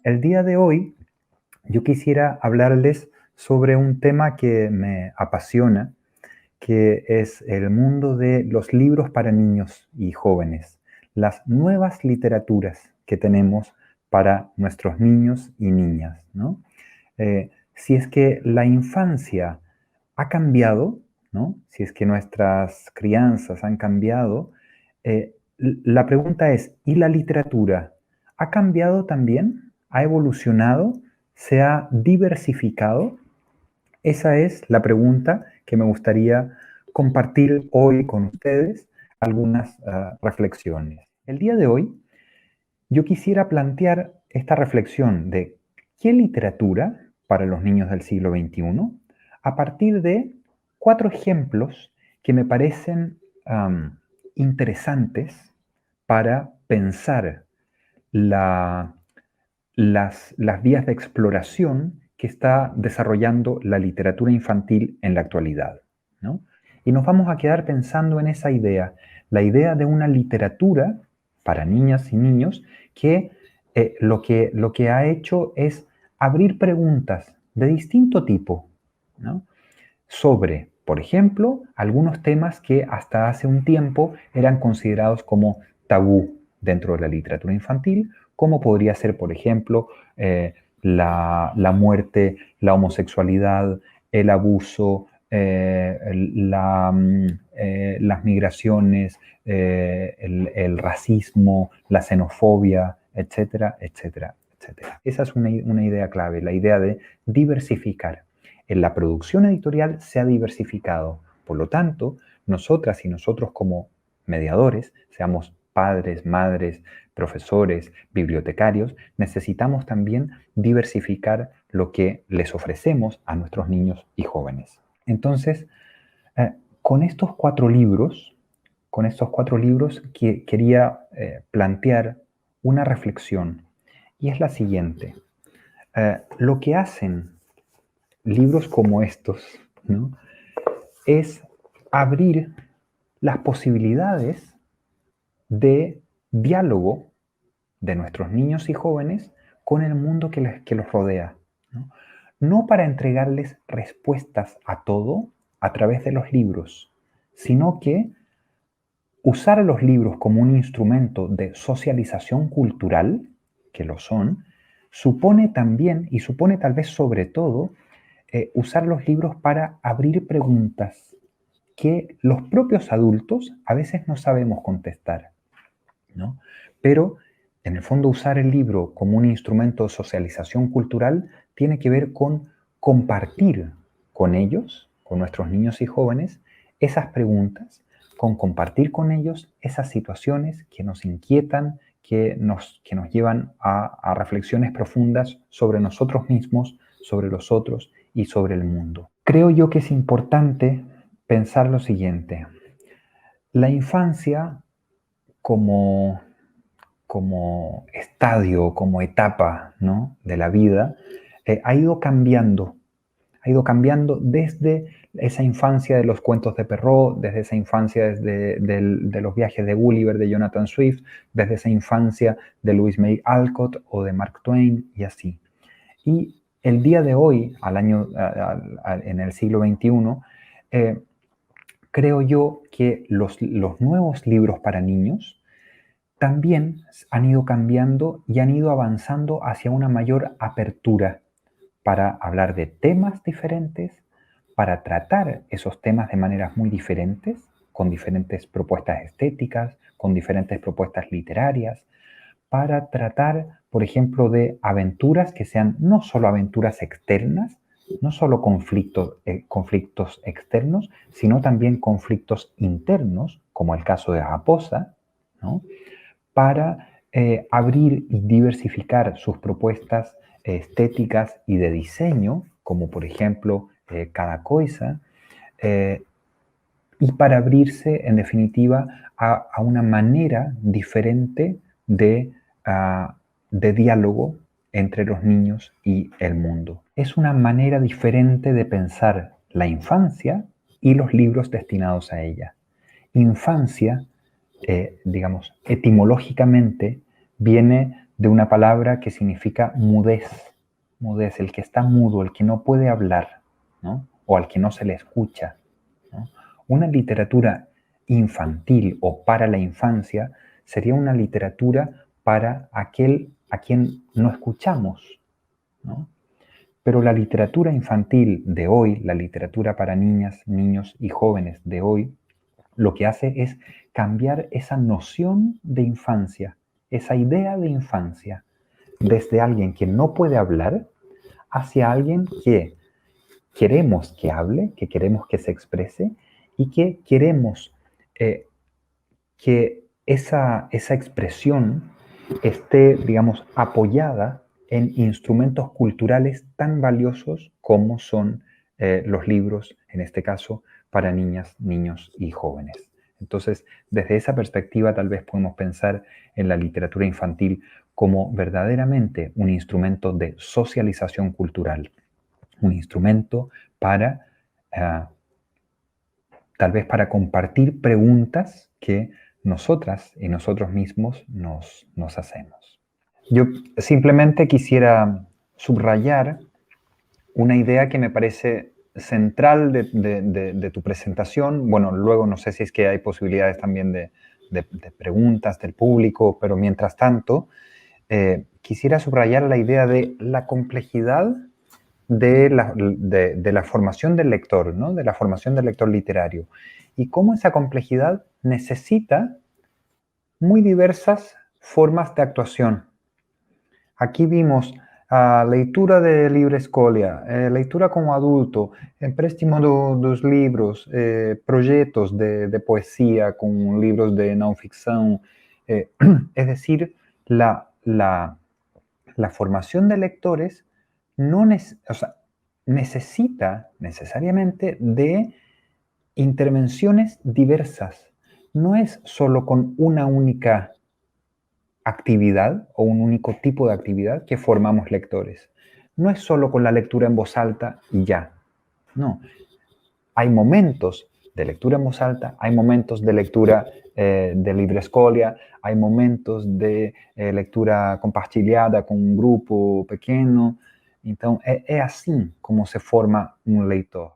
El día de hoy yo quisiera hablarles sobre un tema que me apasiona, que es el mundo de los libros para niños y jóvenes, las nuevas literaturas que tenemos para nuestros niños y niñas, ¿no? Si es que la infancia ha cambiado, ¿no? Si es que nuestras crianzas han cambiado, la pregunta es, ¿y la literatura ha cambiado también? ¿Ha evolucionado? ¿Se ha diversificado? Esa es la pregunta que me gustaría compartir hoy con ustedes, algunas reflexiones. El día de hoy yo quisiera plantear esta reflexión de qué literatura para los niños del siglo XXI a partir de 4 ejemplos que me parecen interesantes para pensar las vías de exploración que está desarrollando la literatura infantil en la actualidad, ¿no? Y nos vamos a quedar pensando en esa idea, la idea de una literatura para niñas y niños que lo que ha hecho es abrir preguntas de distinto tipo, ¿no? Sobre, por ejemplo, algunos temas que hasta hace un tiempo eran considerados como tabú dentro de la literatura infantil, como podría ser, por ejemplo, la muerte, la homosexualidad, el abuso, las migraciones, el racismo, la xenofobia, etcétera, etcétera, etcétera. Esa es una idea clave, la idea de diversificar. En la producción editorial se ha diversificado. Por lo tanto, nosotras y nosotros como mediadores, seamos padres, madres, profesores, bibliotecarios, necesitamos también diversificar lo que les ofrecemos a nuestros niños y jóvenes. Entonces, con estos 4 libros, quería plantear una reflexión, y es la siguiente. Lo que hacen libros como estos, ¿no?, es abrir las posibilidades de diálogo de nuestros niños y jóvenes con el mundo que los rodea, ¿no? No para entregarles respuestas a todo a través de los libros, sino que usar los libros como un instrumento de socialización cultural, que lo son, supone también, y supone tal vez sobre todo, usar los libros para abrir preguntas que los propios adultos a veces no sabemos contestar, ¿no? Pero, en el fondo, usar el libro como un instrumento de socialización cultural tiene que ver con compartir con ellos, con nuestros niños y jóvenes, esas preguntas, con compartir con ellos esas situaciones que nos inquietan, que nos llevan a reflexiones profundas sobre nosotros mismos, sobre los otros y sobre el mundo. Creo yo que es importante pensar lo siguiente. La infancia como estadio, como etapa, ¿no?, de la vida, ha ido cambiando desde esa infancia de los cuentos de Perrault, desde esa infancia de los viajes de Gulliver de Jonathan Swift, desde esa infancia de Louisa May Alcott o de Mark Twain y así. Y el día de hoy, en el siglo XXI, creo yo que los nuevos libros para niños también han ido cambiando y han ido avanzando hacia una mayor apertura para hablar de temas diferentes, para tratar esos temas de maneras muy diferentes, con diferentes propuestas estéticas, con diferentes propuestas literarias, para tratar, por ejemplo, de aventuras que sean no solo aventuras externas, no solo conflictos externos, sino también conflictos internos, como el caso de Raposa, ¿no?, para abrir y diversificar sus propuestas estéticas y de diseño, como por ejemplo Cada Coisa, y para abrirse, en definitiva, a una manera diferente de diálogo entre los niños y el mundo. Es una manera diferente de pensar la infancia y los libros destinados a ella. Infancia, digamos, etimológicamente viene de una palabra que significa mudez. Mudez, el que está mudo, el que no puede hablar, ¿no? O al que no se le escucha, ¿no? Una literatura infantil o para la infancia sería una literatura para aquel a quien no escuchamos, ¿no? Pero la literatura infantil de hoy, la literatura para niñas, niños y jóvenes de hoy, lo que hace es cambiar esa noción de infancia, esa idea de infancia, desde alguien que no puede hablar hacia alguien que queremos que hable, que queremos que se exprese y que queremos que esa expresión esté, digamos, apoyada en instrumentos culturales tan valiosos como son los libros, en este caso, para niñas, niños y jóvenes. Entonces, desde esa perspectiva, tal vez podemos pensar en la literatura infantil como verdaderamente un instrumento de socialización cultural, un instrumento para, tal vez para compartir preguntas que nosotras y nosotros mismos nos hacemos. Yo simplemente quisiera subrayar una idea que me parece central de tu presentación. Bueno, luego no sé si es que hay posibilidades también de preguntas del público, pero mientras tanto, quisiera subrayar la idea de la complejidad de la formación del lector, ¿no? De la formación del lector literario. Y cómo esa complejidad necesita muy diversas formas de actuación. Aquí vimos leitura de livre escolha, leitura como adulto, empréstimo dos livros, projetos de poesía con libros de não ficción. Es decir, la formación de lectores no necesita necesariamente de intervenciones diversas. No es solo con una única actividad o un único tipo de actividad que formamos lectores. No es solo con la lectura en voz alta y ya. No. Hay momentos de lectura en voz alta, hay momentos de lectura de livre escolha, hay momentos de lectura compartilhada com um grupo pequeno. Então, é assim como se forma um leitor.